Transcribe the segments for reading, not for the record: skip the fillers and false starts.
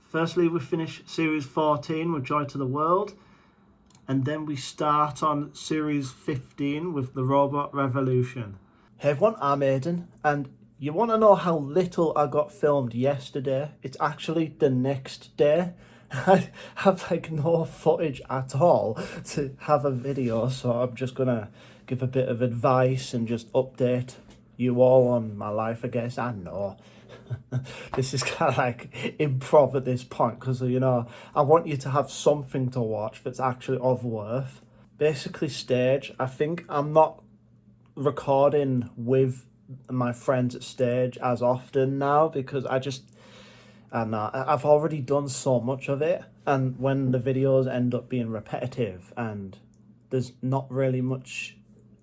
Firstly, we finish series 14 with Joy to the World, and then we start on series 15 with the Robot Revolution. Hey everyone, I'm Aidan, and you want to know how little I got filmed yesterday? It's actually the next day. I have no footage at all to have a video, so I'm just gonna give a bit of advice and just update you all on my life, I guess. I know. This is kind of like improv at this point because, I want you to have something to watch that's actually of worth. Basically, stage, I think I'm not recording with my friends at stage as often now because I've already done so much of it, and when the videos end up being repetitive and there's not really much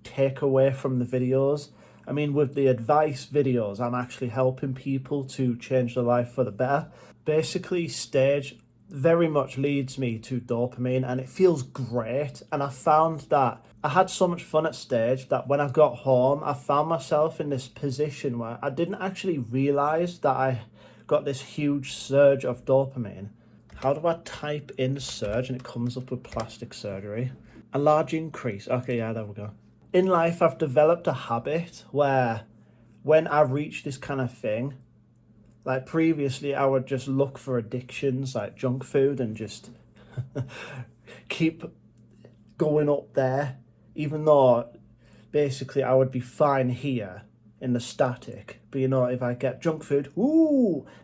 takeaway from the videos. I mean, with the advice videos, I'm actually helping people to change their life for the better. Basically, stage very much leads me to dopamine, and it feels great. And I found that I had so much fun at stage that when I got home, I found myself in this position where I didn't actually realise that I got this huge surge of dopamine. How do I type in surge and it comes up with plastic surgery? A large increase. Okay, yeah, there we go. In life, I've developed a habit where when I reach this kind of thing, like previously, I would just look for addictions like junk food and just keep going up there, even though basically I would be fine here in the static. But if I get junk food,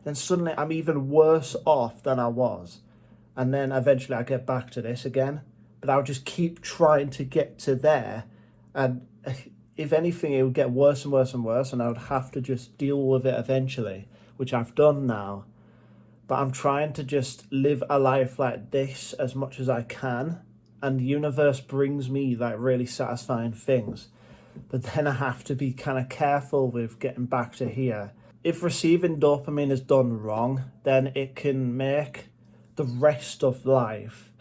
then suddenly I'm even worse off than I was. And then eventually I get back to this again. But I would just keep trying to get to there. And if anything, it would get worse and worse and worse, and I would have to just deal with it eventually, which I've done now. But I'm trying to just live a life like this as much as I can, and the universe brings me like really satisfying things. But then I have to be kind of careful with getting back to here. If receiving dopamine is done wrong, then it can make the rest of life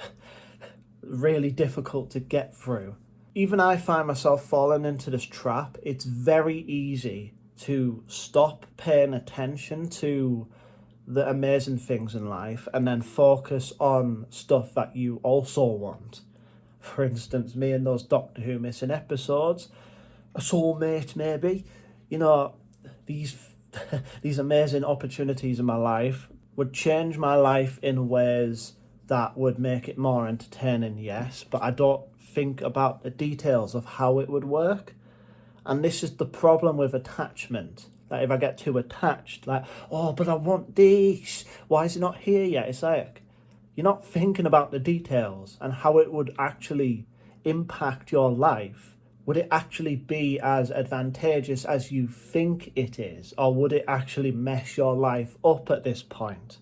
really difficult to get through. Even I find myself falling into this trap. It's very easy to stop paying attention to the amazing things in life and then focus on stuff that you also want. For instance, me and those Doctor Who missing episodes, a soulmate maybe, these amazing opportunities in my life would change my life in ways that would make it more entertaining, yes, but I don't think about the details of how it would work. And this is the problem with attachment. Like if I get too attached, like, but I want this, why is it not here yet? It's like, you're not thinking about the details and how it would actually impact your life. Would it actually be as advantageous as you think it is? Or would it actually mess your life up at this point?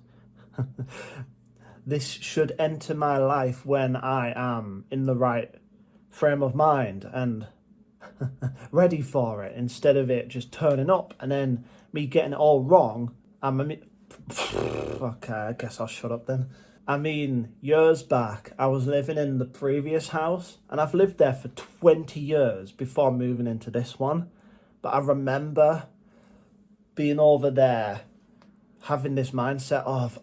This should enter my life when I am in the right frame of mind and ready for it, instead of it just turning up and then me getting it all wrong. Okay, I guess I'll shut up then. I mean, years back, I was living in the previous house, and I've lived there for 20 years before moving into this one. But I remember being over there having this mindset of,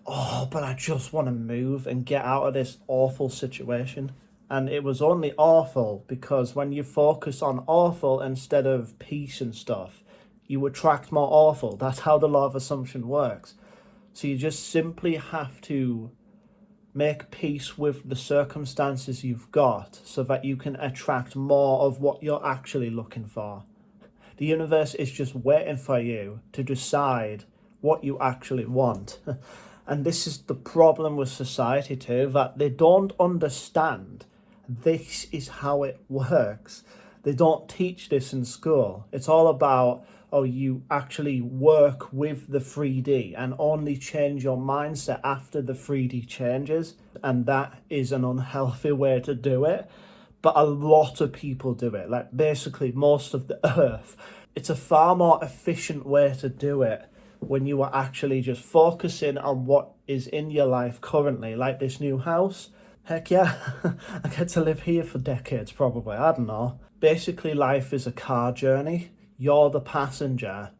but I just want to move and get out of this awful situation. And it was only awful because when you focus on awful instead of peace and stuff, you attract more awful. That's how the law of assumption works. So you just simply have to make peace with the circumstances you've got so that you can attract more of what you're actually looking for. The universe is just waiting for you to decide what you actually want. And this is the problem with society too, that they don't understand this is how it works. They don't teach this in school. It's all about, you actually work with the 3D and only change your mindset after the 3D changes. And that is an unhealthy way to do it. But a lot of people do it, like basically most of the earth. It's a far more efficient way to do it when you are actually just focusing on what is in your life currently, like this new house. Heck yeah, I get to live here for decades probably, I don't know. Basically, life is a car journey. You're the passenger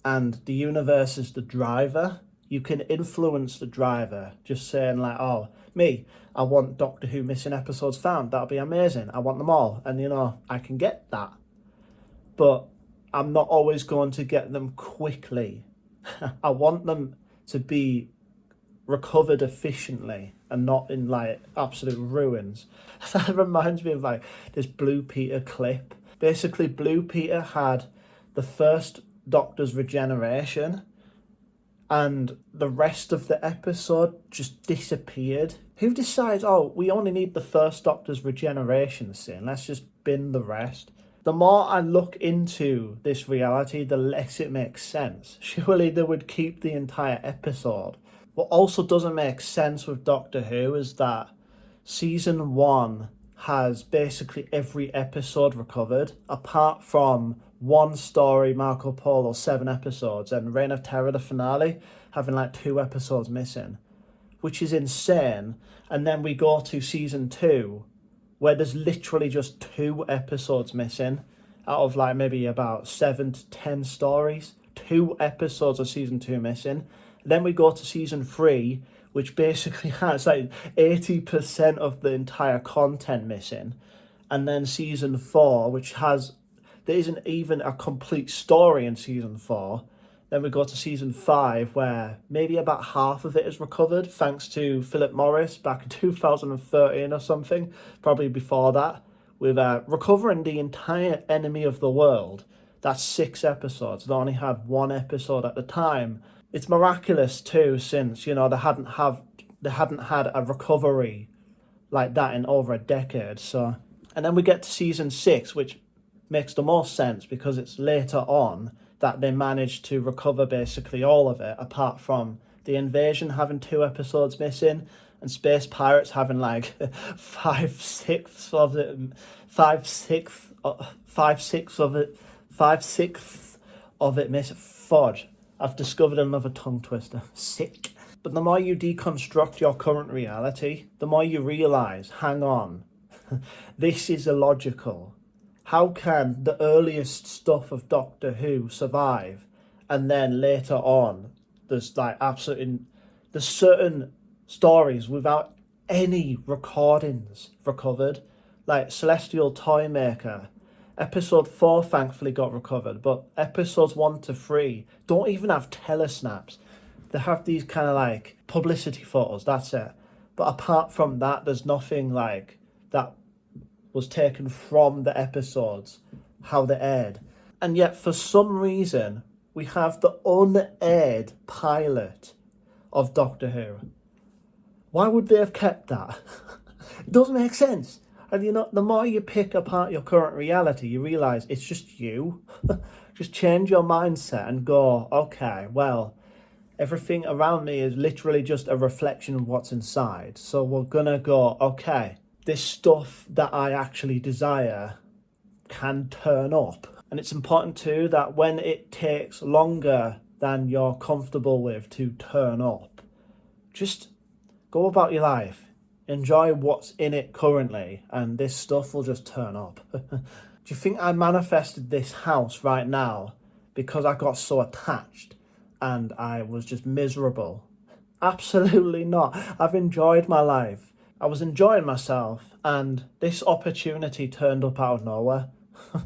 and the universe is the driver. you can influence the driver, just saying like, oh, me, I want Doctor Who missing episodes found. That'll be amazing. I want them all. And, I can get that. But I'm not always going to get them quickly. I want them to be recovered efficiently and not in like absolute ruins. That reminds me of like this Blue Peter clip. Basically, Blue Peter had the first Doctor's regeneration and the rest of the episode just disappeared. Who decides, oh, we only need the first Doctor's regeneration scene, let's just bin the rest? The more I look into this reality, the less it makes sense. Surely they would keep the entire episode. What also doesn't make sense with Doctor Who is that season 1 has basically every episode recovered, apart from one story, Marco Polo, 7 episodes, and Reign of Terror, the finale, having like 2 episodes missing, which is insane. And then we go to season 2, where there's literally just 2 episodes missing out of like maybe about 7 to 10 stories. 2 episodes of season 2 missing. Then we go to season 3, which basically has like 80% of the entire content missing. And then season 4, which has, there isn't even a complete story in season 4. Then we go to season 5, where maybe about half of it is recovered, thanks to Philip Morris back in 2013 or something, probably before that, with recovering the entire Enemy of the World. That's 6 episodes. They only had 1 episode at the time. It's miraculous too, since they hadn't had a recovery like that in over a decade. So, and then we get to season 6, which makes the most sense because it's later on that they managed to recover basically all of it, apart from the Invasion having 2 episodes missing and Space Pirates having like 5/6 of it, 5/6 of it missing. Fudge. I've discovered another tongue twister. Sick. But the more you deconstruct your current reality, the more you realise, hang on, this is illogical. How can the earliest stuff of Doctor Who survive, and then later on, there's certain stories without any recordings recovered, like Celestial Toymaker. Episode 4 thankfully got recovered, but episodes 1 to 3 don't even have telesnaps. They have these kind of like publicity photos, that's it. But apart from that, there's nothing like that was taken from the episodes, how they aired. And yet, for some reason, we have the unaired pilot of Doctor Who. Why would they have kept that? It doesn't make sense. And the more you pick apart your current reality, you realise it's just you. Just change your mindset and go, okay, well, everything around me is literally just a reflection of what's inside. So we're gonna go, okay, this stuff that I actually desire can turn up. And it's important too that when it takes longer than you're comfortable with to turn up, just go about your life. Enjoy what's in it currently, and this stuff will just turn up. Do you think I manifested this house right now because I got so attached and I was just miserable? Absolutely not. I've enjoyed my life. I was enjoying myself, and this opportunity turned up out of nowhere.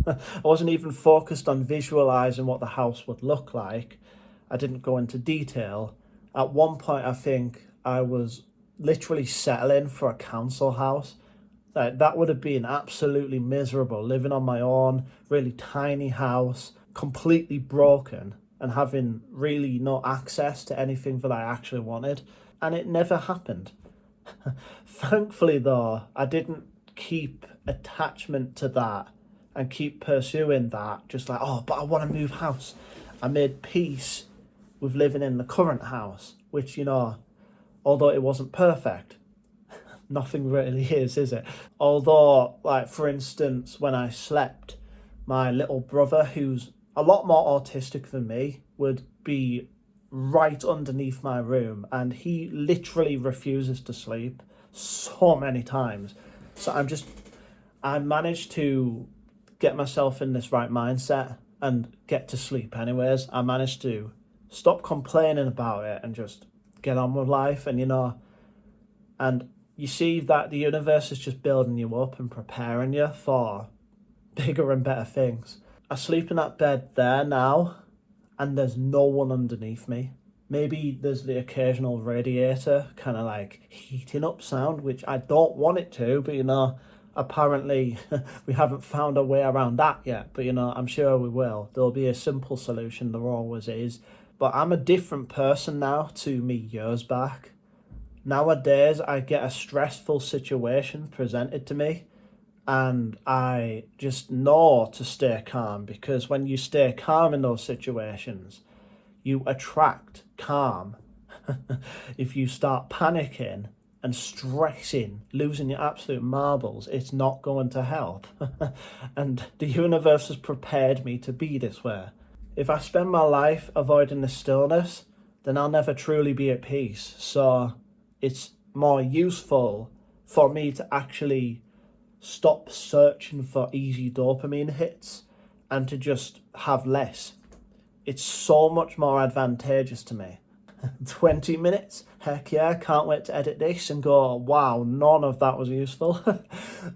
I wasn't even focused on visualising what the house would look like. I didn't go into detail. At one point, I think I was literally settling for a council house. That would have been absolutely miserable, living on my own, really tiny house, completely broken, and having really no access to anything that I actually wanted. And it never happened. Thankfully though, I didn't keep attachment to that and keep pursuing that, just like, oh, but I want to move house. I made peace with living in the current house, which, although it wasn't perfect, nothing really is it? Although, like, for instance, when I slept, my little brother, who's a lot more autistic than me, would be right underneath my room, and he literally refuses to sleep so many times. So I managed to get myself in this right mindset and get to sleep anyways. I managed to stop complaining about it and just get on with life. And, and you see that the universe is just building you up and preparing you for bigger and better things. I sleep in that bed there now, and there's no one underneath me. Maybe there's the occasional radiator kind of like heating up sound, which I don't want it to, but apparently we haven't found a way around that yet. But I'm sure we will. There'll be a simple solution, there always is. But I'm a different person now to me years back. Nowadays, I get a stressful situation presented to me, and I just know to stay calm, because when you stay calm in those situations, you attract calm. If you start panicking and stressing, losing your absolute marbles, it's not going to help. And the universe has prepared me to be this way. If I spend my life avoiding the stillness, then I'll never truly be at peace. So it's more useful for me to actually stop searching for easy dopamine hits and to just have less. It's so much more advantageous to me. 20 minutes? Heck yeah, can't wait to edit this and go, wow, none of that was useful.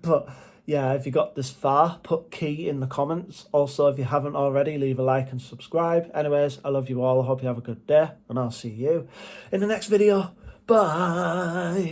But yeah, if you got this far, put key in the comments. Also, if you haven't already, leave a like and subscribe. Anyways, I love you all. I hope you have a good day, and I'll see you in the next video. Bye.